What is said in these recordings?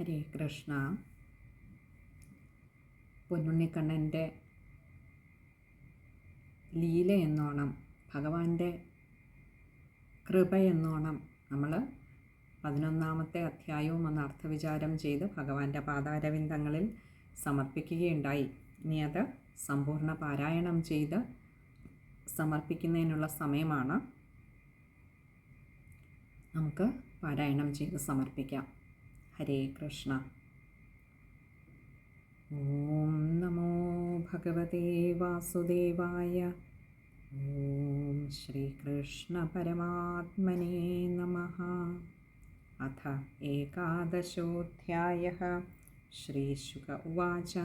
ഹരേ കൃഷ്ണ. പൊന്നുണ്ണിക്കണ്ണൻ്റെ ലീലയെന്നോണം, ഭഗവാന്റെ കൃപയെന്നോണം നമ്മൾ 11-ാമത്തെ അധ്യായവും ഒന്ന് അർത്ഥവിചാരം ചെയ്ത് ഭഗവാന്റെ പാദാരവിന്ദങ്ങളിൽ സമർപ്പിക്കുകയുണ്ടായി. ഇനി അത് സമ്പൂർണ്ണ പാരായണം ചെയ്ത് സമർപ്പിക്കുന്നതിനുള്ള സമയമാണ്. നമുക്ക് പാരായണം ചെയ്ത് സമർപ്പിക്കാം. ഹരേ കൃഷ്ണ. ഓം നമോ ഭഗവതേ വാസുദേവായ. ഓം ശ്രീകൃഷ്ണ പരമാത്മനേ നമഃ. അഥ ഏകാദശോऽധ്യായഃ. ശ്രീശുക ഉവാച.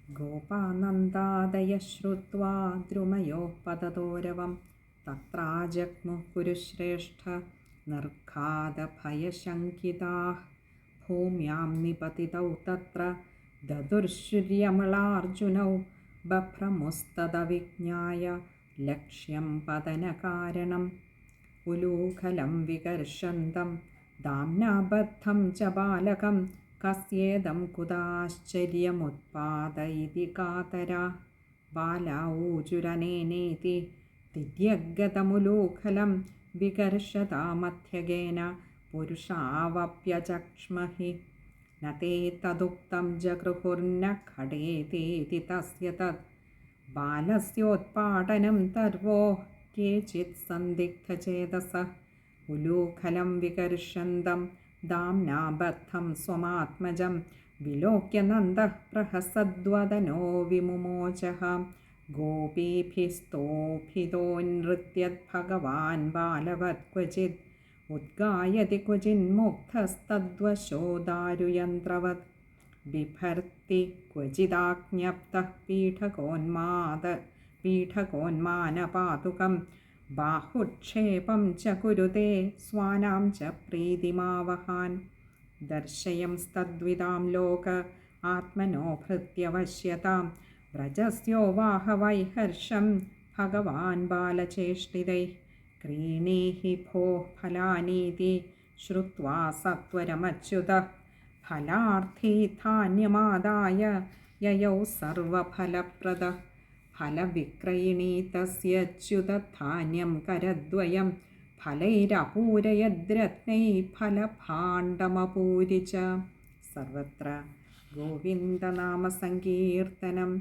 ഗോപാനന്ദാദയഃ ശ്രുത്വാ ദ്രുമയോഃ പദതോരവം തത്രാജഗ്മുഃ കുരുശ്രേഷ്ഠ നിർഘാതഭയശങ്കിതാഃ. ഭൂമ്യാം നിപതിതൗ തത്ര ദദുർഷുര്യമളാർജുനൗ ബഭ്രമുസ്തദവിജ്ഞായ ലക്ഷ്യം പതനകാരണം. ഉലൂഖലം വികർഷന്തം ദാംനാബദ്ധം ച ബാലകം കസ്യേദം കുതാശ്ചര്യമുത്പാദയിതി കാതരാ. ബാലാ ഊചുരനേനേതി തിര്യഗതമുലൂഖലം വികർഷതാമധ്യഗേന പുരുഷാവപ്യചക്ഷ്മഹി. ന തേ തദുക്തം ജഗൃഹുർന ഖഡേതേതി തസ്യ തത്. ബാലസ്യോത്പാടനം തർവോ കേചിത് സന്ദിഗ്ധചേതസഃ. ഉലൂഖലം വികർഷന്തം ദാംനാബദ്ധം സ്വമാത്മജം വിലോക്യ നന്ദഃ പ്രഹസദ്വദനോ വിമുമോചഃ. ഗോപീഭിസ്തോഭിതോന്നൃത്യദ് ഭഗവാൻ ബാലവത് ക്വചിത്. ഉദ്ഗായതി ക്വചിന്മുഗ്ധസ്തദ്വശോ ദാരുയന്ത്രവത്. ബിഭർത്തി ക്വചിദാജ്ഞപ്തഃ പീഠകോന്മാനപാതുകം. ബാഹുക്ഷേപം ച കുരുതേ സ്വാനാം ച പ്രീതിമാവഹാൻ. ദർശയംസ്തദ്വിതാം ലോക ആത്മനോ ഭൃത്യവശ്യതാം. വ്രജസ്യോവാഹവൈഹർഷം ഭഗവാൻ ബാലചേഷ്ടിതൈഃ. ക്രീണീहि ഭോः ഫലാനീതി ശ്രുത്വാ സത്വരമച്യുതഃ. ഫലാർത്ഥീ ധാന്യമാദായ യയൗ സർവഫലപ്രദഃ. ഫലവിക്രയിണീ തസ്യച്യുതധാന്യം കരദ്വയം. ഫലൈരപൂരയദ്രത്നൈഃ ഫലഭാണ്ഡമപൂരി ച. സർവത്ര ഗോവിന്ദനാമസങ്കീർത്തനം.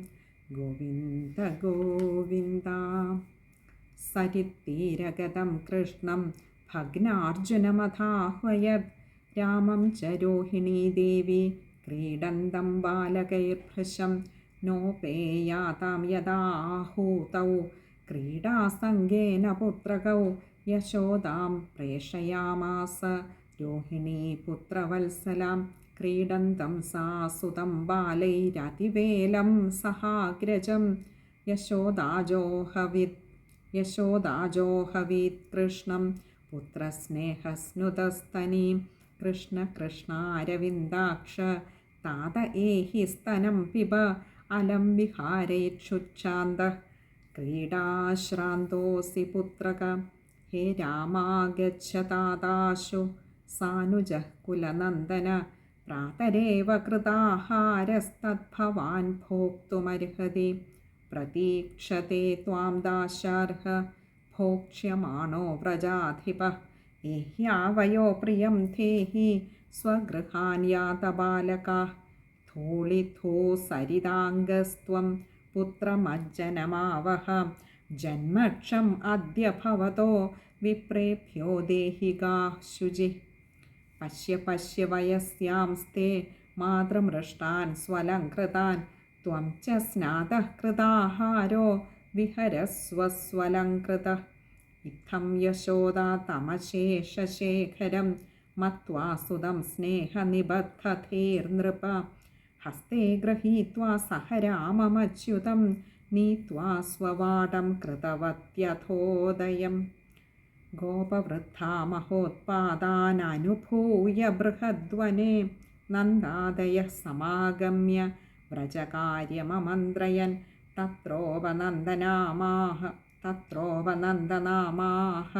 ഗോവിന്ദ ഗോവിന്ദ. സരിത്തീരഗതം കൃഷ്ണം ഭഗ്നാർജുനമഥാഹ്വയത്. രാമം ച രോഹിണീദേവി ക്രീഡന്തം ബാലകൈർഭൃശം. നോപേയാതാം യദാഹൂതൗ ക്രീഡാസംഗേന പുത്രകൗ. യശോദാം പ്രേഷയാമാസ രോഹിണീ പുത്രവത്സലാം. ക്രീഡന്തം സാ സുതം ബാലൈരതിവേലം സഹാഗ്രജം. യശോദാജോഹവീത് കൃഷ്ണം പുത്രസ്നേഹസ്നുതസ്തനീം. കൃഷ്ണ കൃഷ്ണാരവിന്ദാക്ഷ താത ഏഹി സ്തനം പിബ. അലം വിഹാരൈക്ഷുച്ഛാന്തഃ ക്രീഡാശ്രാന്തോऽസി പുത്രക. ഹേ രാമാഗച്ഛ താതാശു സാനുജഃ കുലനന്ദന. പ്രാതരേവ കൃതാഹാരസ്തദ്ഭവാൻ ഭോക്തുമർഹതി. പ്രതീക്ഷത്തെ ത്വാം ദാശാർഹ ഭോക്ഷ്യമാണോ വ്രജാധിപഃ. ഏഹ്യാവയോ പ്രിയം ധേഹി സ്വഗൃഹാൻ യാത ബാലകാഃ. ധൂളിധൂ സരിതാംഗസ്ത്വം പുത്രമജ്ജനമാവഹ. ജന്മക്ഷം അദ്യ ഭവതോ വിപ്രേഭ്യോ ദേഹികാഃ ശുചിഃ. പശ്യ പശ്യ വയസ്യാംസ്തേ മാതൃമൃഷ്ടാൻ സ്വലംകൃതാൻ. ത്വം ച സ്നാതഃ കൃതാഹാരോ വിഹരസ്വ സ്വലംകൃതഃ. ഇത്തം യശോദാ തമശേഷശേഖരം മത്വാ സുതം സ്നേഹനിബദ്ധധീർനൃപ. ഹസ്തേ ഗൃഹീത്വാ സഹ രാമമച്യുതം നീത്വാ സ്വവാടം കൃതവത്യഥോദയം. ഗോപവൃദ്ധാ മഹോത്പാദാനനുഭൂയ ബൃഹദ്വനെ. നന്ദാദയഃ സമാഗമ്യ വ്രജകാര്യമമന്ത്രയൻ. തത്രോപനന്ദനാമാഹ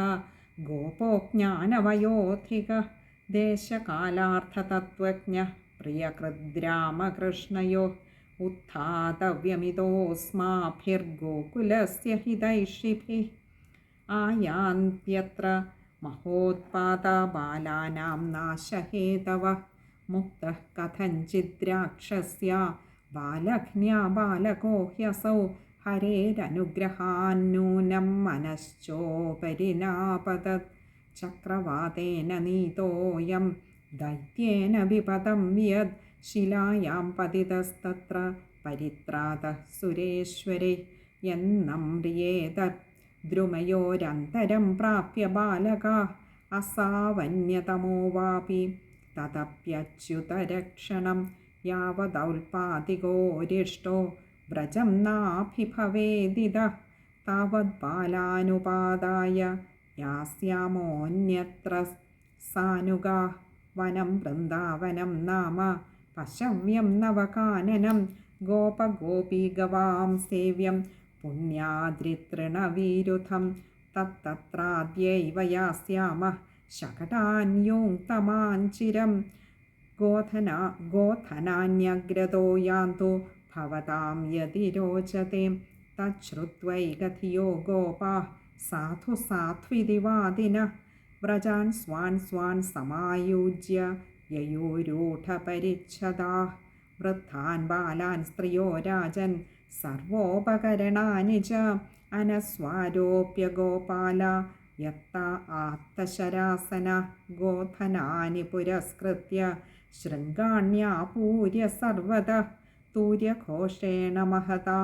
ഗോപോ ജ്ഞാനവയോധികഃ. ദേശകാലാർത്ഥതത്വജ്ഞ പ്രിയകൃദ്രാമകൃഷ്ണയോ ഉത്ഥാതവ്യമിതോസ്മാഭിർഗോകുലസ്യ ഹിതൈഷിഭിः ആയാന്ത്യത്ര മഹോത്പാതാ ബാലാനാം നാശഹേതവः മുക്തഃ കഥഞ്ചിദ്രാക്ഷസ്യ ബാലഘ്ന്യാ ബാലകോ ഹ്യസൗ ഹരേരനുഗ്രഹാന്നൂനം മനശ്ചോപരി നാപതത് ചക്രവാതേന നീതോയം ദൈത്യേന വിപദം യത് ശിലായാം പതിതസ്തത്ര പരിത്രാതഃ സുരേശ്വരേ യന്നമ്രിയേത ദ്രുമയോരന്തരം പ്രാപ്യ ബാലകാഃ അസാവന്യതമോ വാപി തദപ്യച്യുതരക്ഷണം യാവദൗൽപാദികോരിഷ്ടോ വ്രജം നാഭിഭവേദിതഃ താവത് ബാലാനുപാദായ യാസ്യാമോऽന്യത്ര സാനുഗാഃ വനം വൃന്ദാവനം നാമ പശവ്യം നവകാനനം ഗോപഗോപീഗവാം സേവ്യം പുണ്യാദ്രിതൃണവീരുധം തത്തത്രാദ്യൈവ യാസ്യാമഃ ശകടാന്യോക്തമാഞ്ചിരം ഗോധനാന്യഗ്രതോ യാന്തു ഭവതാം യതി രോചത്തെ തച്ഛ്രുത്വൈകധിയോ ഗോപാഃ സാധു സാധ്വിതി വാദിനഃ വ്രജാൻ സ്വാൻ സ്വാൻ സമായുജ്യ യയൂരൂഢപരിച്ഛദാഃ വൃദ്ധാൻ ബാലാൻ സ്ത്രിയോ രാജൻ സർവോപകരണാനി ച അനസ്വാരോപ്യ ഗോപാല യത്ത ആത്തശരാസന ഗോധനാനി പുരസ്കൃത്യ ശൃംഗാണ്യാപൂര്യ സർവതഃ തൂര്യഘോഷേണ മഹതാ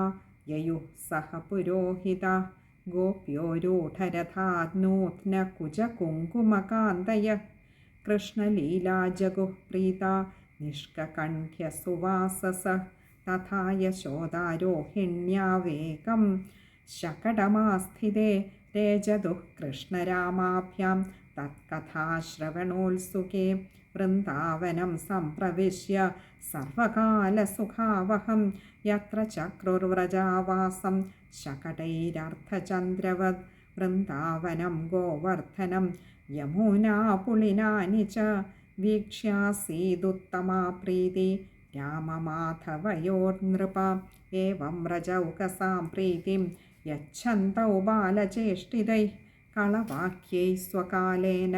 യയുഃ സഹ പുരോഹിതഃ ഗോപ്യോരൂഢരഥാനൂത്നകുജകുങ്കുമകാന്തയഃ കൃഷ്ണലീലാജഗുഃ പ്രീതാ നിഷ്കകണ്ഠ്യസുവാസസഃ തഥാ യശോദാരോഹിണ്യാവേകം ശകടമാസ്ഥിതേ രേജതുഃ കൃഷ്ണരാമാഭ്യാം തത്കഥാശ്രവണോത്സുകേ വൃന്ദാവനം സംപ്രവിശ്യ സർവകാലസുഖാവഹം യത്ര ചക്രുർവ്രജാവാസം ശകടൈരർത്ഥചന്ദ്രവത് വൃന്ദാവനം ഗോവർദ്ധനം യമുനാ പുളിനാനി ച വീക്ഷ്യാസീദുത്തമാ പ്രീതി രാമമാധവയോർനൃപ ഏവം വ്രജൗകസാം പ്രീതിം യച്ഛന്തൗ ബാലചേഷ്ടിതൈഃ കളവാക്യൈः സ്വകാലേന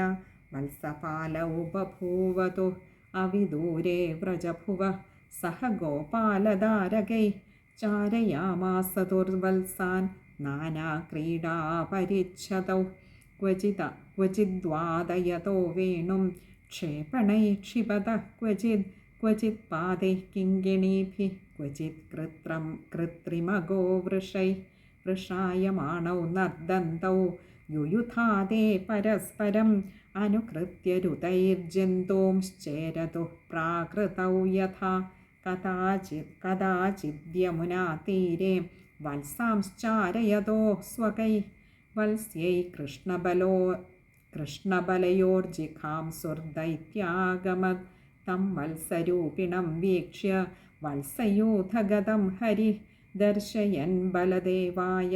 വത്സപാലൗ ബഭൂവതു അവിദൂരേ വ്രജഭുവഃ സഹ ഗോപാലധാരകൈः ചാരയാമാസ ദുർവത്സാൻ നാനാക്രീഡാപരിച്ഛദൗ ക്വചിദ്വാദയതോ വേണും ക്ഷേപണൈः ക്ഷിപതഃ ക്വചിത് പാദൈः കിങ്കിണീഭിः ക്വചിത് കൃത്രിമഗോ വൃഷായമാണൗ നർദന്തൗ യുയുധാദേ പരസ്പരം അനുകൃത്യ രുതൈർജന്തോംശ്ചേരതുഃ പ്രാകൃതൗ യഥാ കഥാചിദ്യമുനാതീരെ വത്സാംശ്ചാരയതോ സ്വകൈः വത്സ്യൈ കൃഷ്ണബലയോർജിഘാംസുർദൈത്യാഗമത് തം വത്സരൂപിണം വീക്ഷ്യ വത്സയൂഥഗതം ഹരിഃ ദർശയൻ ബലദേവായ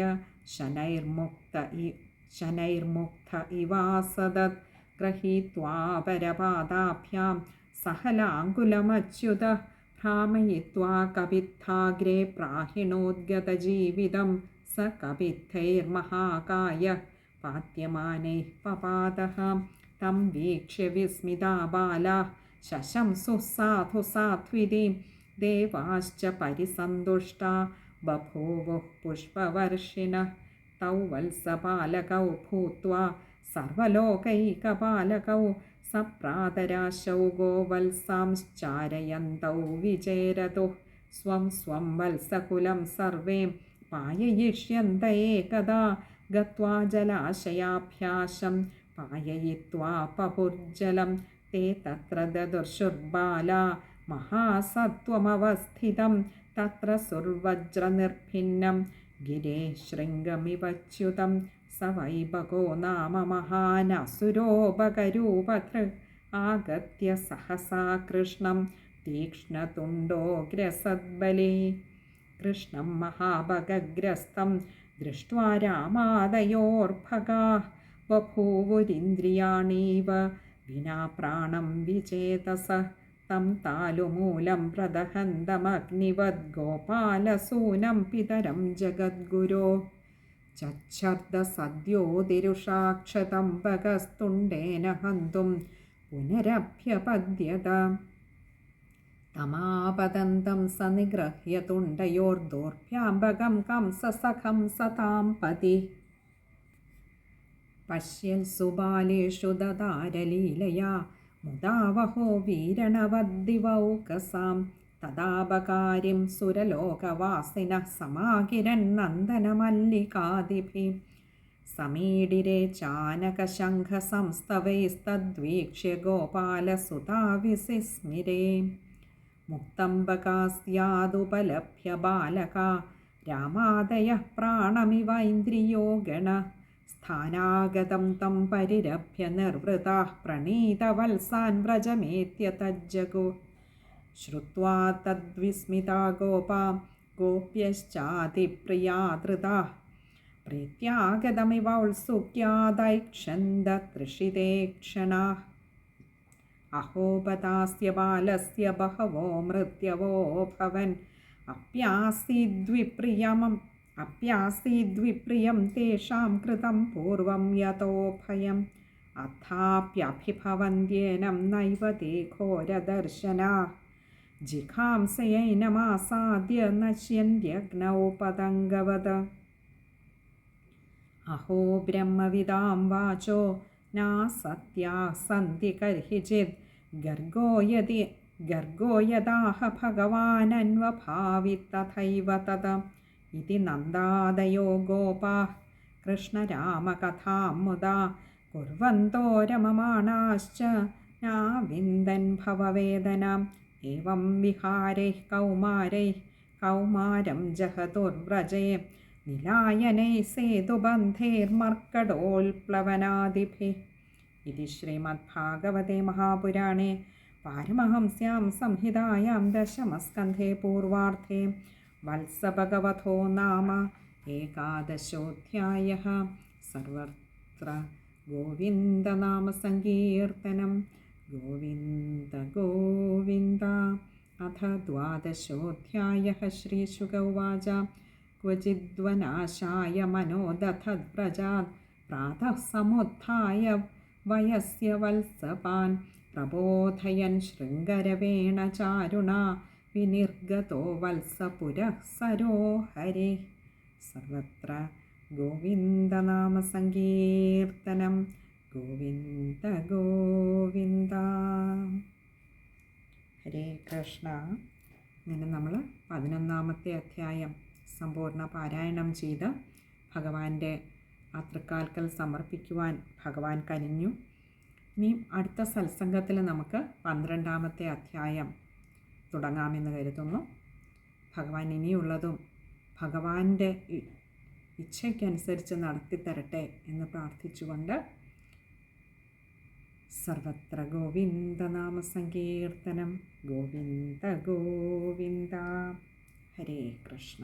ശനൈർമുക്ത ഇവാസദത് ഗൃഹീത്വാ പരപാദാഭ്യാം സഹലാങ്കുലമച്യുതഃ ഭ്രാമയിത്വാ കപിത്ഥാഗ്രേ പ്രാഹിണോദ്ഗതജീവിതം സ കപിത്തൈർമഹാകായഃ പാത്യമാനൈഃ പപാതഃ തം വീക്ഷ്യ വിസ്മിതാ ബാലാഃ ശശംസുഃ സാധു സാധ്വിതി ദേവാശ്ച പരിസന്തുഷ്ടാ ബഭൂവുഃ പുഷ്പവർഷിണഃ തൗ വത്സപാലകൗ ഭൂത്വാ സർവലോകൈകപാലകൗ സപ്രാതരാശൗ ഗോവത്സാംശ്ചാരയന്തൗ വിചേരതുഃ സ്വം സ്വം വത്സകുലം സർവേ പായയിഷ്യന്ത ഏകദാ ഗത്വാ ജലാശയാഭ്യാസം പായയിത്വാ പപുർജലം തേ തത്ര ദദർശുർബാലാ മഹാസത്വമവസ്ഥിതം തത്ര സുർവജ്രനിർഭിന്നം ഗിരേ ശൃംഗമിവച്യുതം സ വൈഭഗോ നാമ മഹാനസുരോപകരൂപധൃക് ആഗത്യ സഹസാ കൃഷ്ണം തീക്ഷ്ണതുണ്ടോഗ്രസദ്ബലേ കൃഷ്ണം മഹാഭഗഗ്രസ്തം ദൃഷ്ട്വാ രാമാദയോർഭഗാഃ ബഭൂവുരിന്ദ്രിയാണീവ വിനാ പ്രാണം വിചേതസ തം താലുമൂലം പ്രദഹന്തമഗ്നിവദ് ഗോപാലസൂനം പിതരം ജഗദ്ഗുരോ ചച്ഛർദ സദ്യോതിരുഷാക്ഷതംബകസ്തുണ്ടേന ഹന്തും പുനരഭ്യപദ്യത തമാപതന്തം സനിഗ്രഹ്യ തുണ്ടയോർദോർഭ്യാംബകം കംസസഖം സതാം പതി പശ്യത്സു ബാലേഷു ദദാരലീലയാ മുദാവഹോ വീരണവദ്ദിവൗകസാം തദാപകാരിം സുരലോകവാസിനഃ സമാകിരൻ നന്ദനമല്ലികാദിഭിः സമീഡിരേ ചാനകശംഖസംസ്തവൈസ്തദ്വീക്ഷ്യ ഗോപാലസുതാ വിസിസ്മിരേ മുക്തംബകാസ്യാദുപലഭ്യ ബാലകാ രാമാദയഃ പ്രാണമിവൈന്ദ്രിയോ ഗണഃ സ്ഥാനാഗതം തം പരിരഭ്യ നിർവൃതാഃ പ്രണീതവത്സാൻ വ്രജമേത്യ തജ്ജഗോ ശ്രുത്വാ തദ്വിസ്മിതാ ഗോപാ ഗോപ്യശ്ചാതിപ്രിയാ ധൃതാഃ പ്രീത്യാഗതമിവൗത്സുക്യാദൈക്ഷന്ത തൃഷിതേ ക്ഷണാഃ അഹോപതാസ്യ ബാലസ്യ ബഹവോ മൃത്യവോ ഭവൻ അപ്യാസീദ്വിപ്രിയം തേഷാം കൃതം പൂർവം യതോ ഭയം അഥാപ്യഭിഭവന്ത്യേനം നൈവ തേ ഘോരദർശനാഃ ജിഘാംസയൈനമാസാദ്യ നശ്യന്ത്യഗ്നൗ പതംഗവത് അഹോ ബ്രഹ്മവിദാം വാചോ നാസത്യാഃ സന്തി കർഹിചിത് ഗർഗോ യദാഹ ഭഗവാനന്വഭാവി തഥൈവ തത് ഇതി നന്ദാദയോ ഗോപാഃ കൃഷ്ണരാമകഥാം മുദാ കുർവന്തോ രമമാണാശ്ച നാവിന്ദൻ ഭവവേദനാം ഏവം വിഹാരൈഃ കൗമാരം ജഹതുർവ്രജേ നിലായനൈः സേതുബന്ധൈർമർക്കടോൽപ്ലവനാദിഭിः ഇതി ശ്രീമദ്ഭാഗവതേ മഹാപുരാണേ പാരമഹംസ്യാം സംഹിതായാം ദശമസ്കന്ധേ പൂർവാർദ്ധേ വത്സഭഗവതോ നാമ ഏകാദശോऽധ്യായः സർവത്ര ഗോവിന്ദനാമസങ്കീർത്തനം ഗോവിന്ദ ഗോവിന്ദ അഥ ദ്വാദശോऽധ്യായः ശ്രീശുക ഉവാച ക്വചിദ്വനാശായ മനോദധദ്വ്രജാത് പ്രാതഃ സമുത്ഥായ വയസ്യ വത്സപാൻ പ്രബോധയൻ ശൃംഗരവേണചാരുണാ വിനിർഗതോ വത്സപുരഃ സരോഹരേ സർവത്ര ഗോവിന്ദനാമസങ്കീർത്തനം ഗോവിന്ദ ഗോവിന്ദ. ഹരേ കൃഷ്ണ. ഇങ്ങനെ നമ്മൾ 11-ാമത്തെ അധ്യായം സമ്പൂർണ്ണ പാരായണം ചെയ്ത് ഭഗവാന്റെ ആ തൃക്കാൽക്കൽ സമർപ്പിക്കുവാൻ ഭഗവാൻ കനിഞ്ഞു. ഇനി അടുത്ത സത്സംഗത്തിൽ നമുക്ക് 12-ാമത്തെ അധ്യായം തുടങ്ങാമെന്ന് കരുതുന്നു. ഭഗവാൻ ഇനിയുള്ളതും ഭഗവാന്റെ ഇച്ഛയ്ക്കനുസരിച്ച് നടത്തിത്തരട്ടെ എന്ന് പ്രാർത്ഥിച്ചുകൊണ്ട് സർവത്ര ഗോവിന്ദനാമസങ്കീർത്തനം ഗോവിന്ദ ഗോവിന്ദ. ഹരേ കൃഷ്ണ.